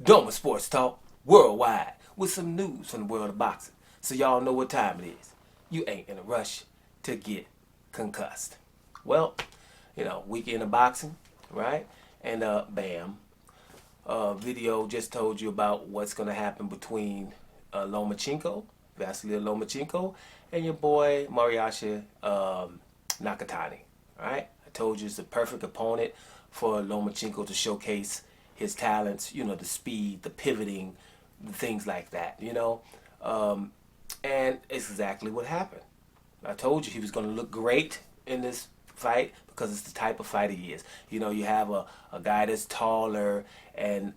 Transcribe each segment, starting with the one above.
Doma Sports Talk worldwide with some news from the world of boxing. So y'all know what time it is. You ain't in a rush to get concussed. Well, weekend of boxing, right? And bam, video just told you about what's going to happen between Lomachenko, Vasyl Lomachenko, and your boy Mario Nakatani. All right, I told you it's the perfect opponent for Lomachenko to showcase his talents. The speed, the pivoting, things like that. And it's exactly what happened. I told you he was going to look great in this fight because it's the type of fighter he is. You have a guy that's taller and,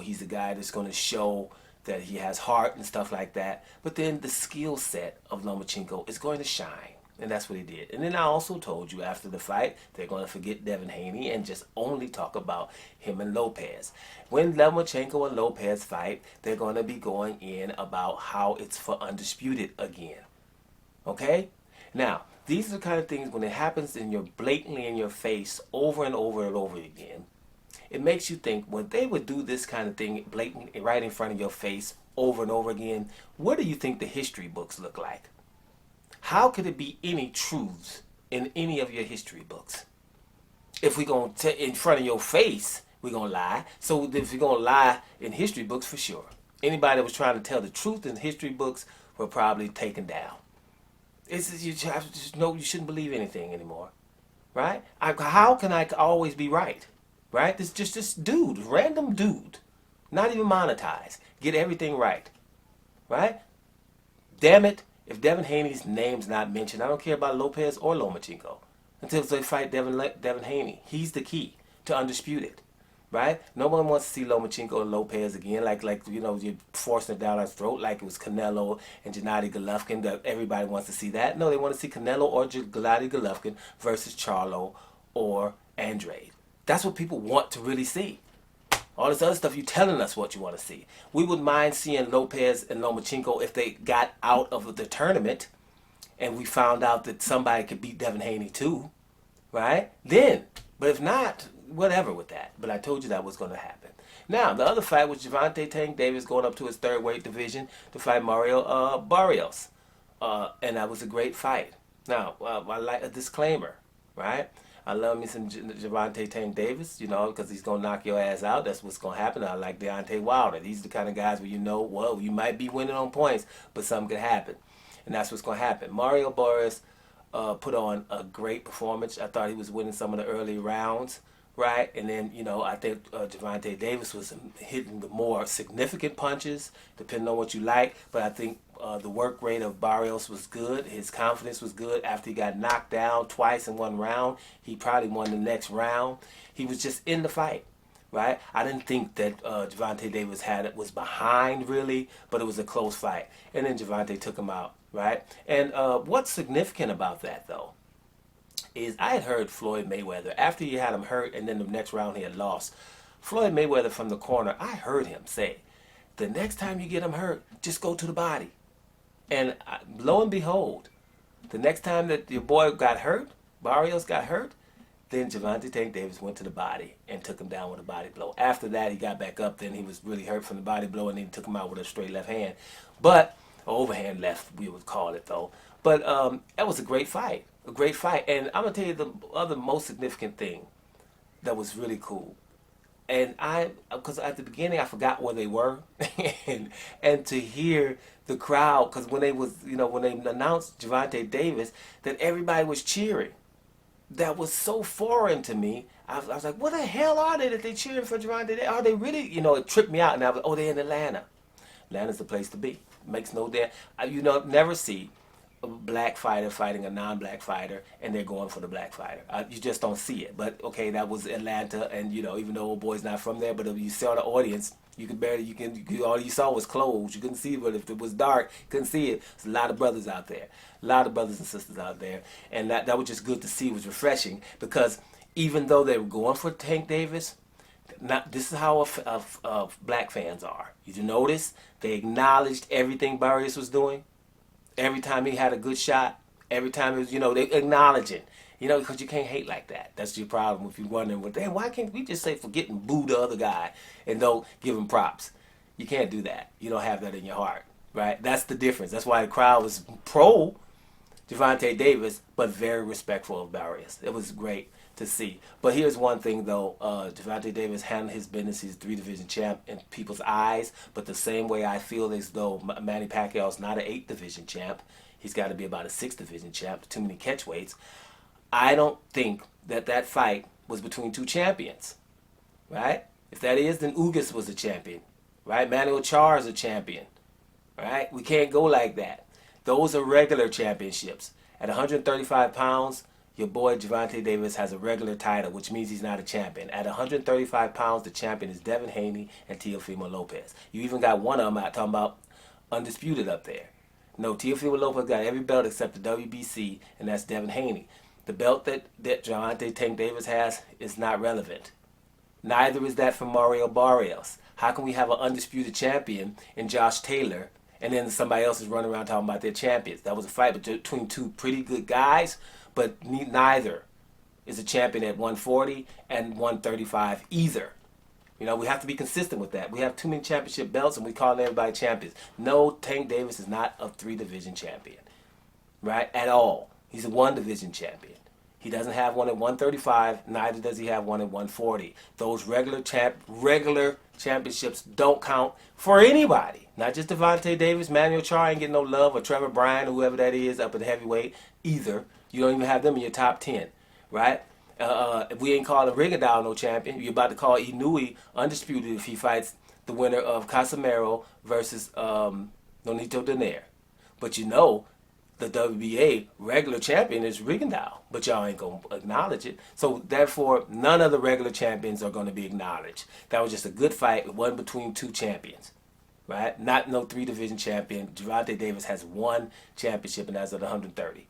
he's a guy that's going to show that he has heart and stuff like that. But then the skill set of Lomachenko is going to shine. And that's what he did. And then I also told you after the fight, they're going to forget Devin Haney and just only talk about him and Lopez. When Lomachenko and Lopez fight, they're going to be going in about how it's for undisputed again. Okay? Now, these are the kind of things when it happens and you're blatantly in your face over and over and over again, it makes you think when they would do this kind of thing blatantly right in front of your face over and over again, what do you think the history books look like? How could it be any truths in any of your history books? If we're going to, in front of your face, we're going to lie. So if you're going to lie in history books, for sure. Anybody that was trying to tell the truth in history books were probably taken down. You shouldn't believe anything anymore, right? How can I always be right, right? This just this dude, random dude, not even monetized, get everything right, right? Damn it. If Devin Haney's name's not mentioned, I don't care about Lopez or Lomachenko until they fight Devin Haney. He's the key to undisputed, right? No one wants to see Lomachenko and Lopez again, like you're forcing it down our throat, like it was Canelo and Gennady Golovkin. That everybody wants to see that. No, they want to see Canelo or Gennady Golovkin versus Charlo or Andrade. That's what people want to really see. All this other stuff, you're telling us what you want to see. We wouldn't mind seeing Lopez and Lomachenko if they got out of the tournament and we found out that somebody could beat Devin Haney too, right? Then, but if not, whatever with that. But I told you that was going to happen. Now, the other fight was Gervonta Tank Davis going up to his third weight division to fight Mario Barrios. And that was a great fight. Now, I like a disclaimer, right? I love me some Gervonta Tank Davis, because he's going to knock your ass out. That's what's going to happen. I like Deontay Wilder. These are the kind of guys where you might be winning on points, but something could happen. And that's what's going to happen. Mario Barrios put on a great performance. I thought he was winning some of the early rounds, right? And then, I think Gervonta Davis was hitting the more significant punches, depending on what you like. But I think the work rate of Barrios was good. His confidence was good. After he got knocked down twice in one round, he probably won the next round. He was just in the fight, right? I didn't think that Gervonta Davis was behind, really, but it was a close fight. And then Gervonta took him out, right? And what's significant about that, though, is I had heard Floyd Mayweather, after he had him hurt and then the next round he had lost, Floyd Mayweather from the corner, I heard him say, the next time you get him hurt, just go to the body. And lo and behold, the next time that your boy got hurt, Barrios got hurt, then Gervonta Tank Davis went to the body and took him down with a body blow. After that, he got back up. Then he was really hurt from the body blow, and then he took him out with a straight left hand. But, overhand left, we would call it, though. But that was a great fight. A great fight. And I'm going to tell you the other most significant thing that was really cool. And because at the beginning I forgot where they were, and to hear the crowd, because when they announced Gervonta Davis, that everybody was cheering. That was so foreign to me. I was like, what the hell are they that they cheering for Gervonta Davis? Are they really? It tripped me out, and I was like, oh, they're in Atlanta. Atlanta's the place to be. Makes no damn. Never see a black fighter fighting a non-black fighter and they're going for the black fighter. You just don't see it. But okay, that was Atlanta, and even though old boy's not from there, but if you saw the audience, all you saw was clothes. You couldn't see it, but if it was dark, you couldn't see it. There's a lot of brothers out there, a lot of brothers and sisters out there, and that was just good to see. It was refreshing because even though they were going for Tank Davis, this is how black fans are. You notice they acknowledged everything Barrios was doing. Every time he had a good shot, every time it was, they acknowledging. You know, because you can't hate like that. That's your problem if you're wondering, well, damn, why can't we just say forget and boo the other guy and don't give him props? You can't do that. You don't have that in your heart, right? That's the difference. That's why the crowd was pro Gervonta Davis, but very respectful of Barrios. It was great to see. But here's one thing, though. Gervonta Davis handled his business. He's a three-division champ in people's eyes. But the same way I feel as though Manny Pacquiao's not an eight-division champ. He's got to be about a six-division champ. Too many catch weights. I don't think that that fight was between two champions, right? If that is, then Ugas was a champion, right? Manuel Charr is a champion, right? We can't go like that. Those are regular championships. At 135 pounds, your boy Gervonta Davis has a regular title, which means he's not a champion. At 135 pounds, the champion is Devin Haney and Teofimo Lopez. You even got one of them out talking about undisputed up there. No, Teofimo Lopez got every belt except the WBC, and that's Devin Haney. The belt that Gervonta Tank Davis has is not relevant. Neither is that for Mario Barrios. How can we have an undisputed champion in Josh Taylor and then somebody else is running around talking about their champions? That was a fight between two pretty good guys, but neither is a champion at 140 and 135 either. You know, we have to be consistent with that. We have too many championship belts and we call everybody champions. No, Tank Davis is not a three-division champion, right, at all. He's a one-division champion. He doesn't have one at 135, neither does he have one at 140. Those regular championships don't count for anybody. Not just Gervonta Davis, Manuel Charr ain't getting no love, or Trevor Bryan, or whoever that is up at heavyweight either. You don't even have them in your top 10, right? If we ain't calling Rigondeaux no champion, you're about to call Inouye undisputed if he fights the winner of Casemiro versus Nonito Donaire. But you know, the WBA regular champion is Rigondeaux, but y'all ain't going to acknowledge it. So, therefore, none of the regular champions are going to be acknowledged. That was just a good fight, one between two champions, right? Not no three-division champion. Gervonta Davis has one championship, and that's at 130,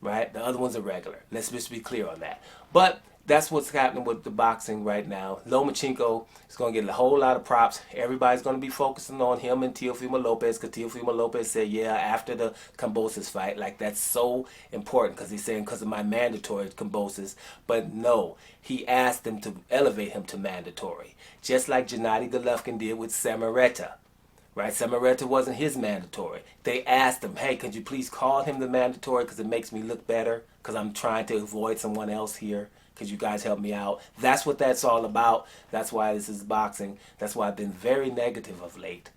right? The other ones are regular. Let's just be clear on that. But that's what's happening with the boxing right now. Lomachenko is going to get a whole lot of props. Everybody's going to be focusing on him and Teofimo Lopez because Teofimo Lopez said, yeah, after the Kambosos fight, like that's so important because he's saying because of my mandatory Kambosos. But no, he asked them to elevate him to mandatory, just like Gennady Golovkin did with Samaretta. Right, Samaretta wasn't his mandatory. They asked him, hey, could you please call him the mandatory because it makes me look better because I'm trying to avoid someone else here. Because you guys help me out. That's what that's all about. That's why this is boxing. That's why I've been very negative of late,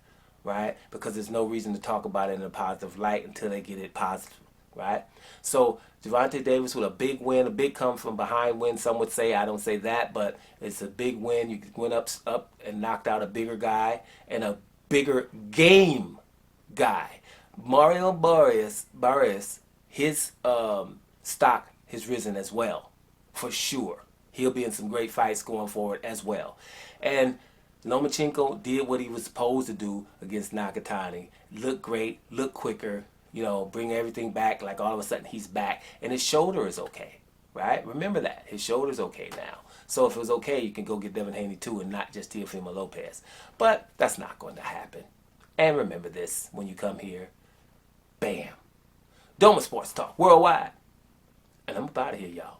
right? Because there's no reason to talk about it in a positive light until they get it positive, right? So Gervonta Davis with a big win, a big come from behind win. Some would say, I don't say that, but it's a big win. You went up and knocked out a bigger guy and a bigger game guy. Mario Barrios, his stock has risen as well. For sure. He'll be in some great fights going forward as well. And Lomachenko did what he was supposed to do against Nakatani. Look great, look quicker, you know, bring everything back like all of a sudden he's back. And his shoulder is okay, right? Remember that. His shoulder's okay now. So if it was okay, you can go get Devin Haney too and not just Teofimo Lopez. But that's not going to happen. And remember this when you come here. Bam. Doma Sports Talk Worldwide. And I'm up out of here, y'all.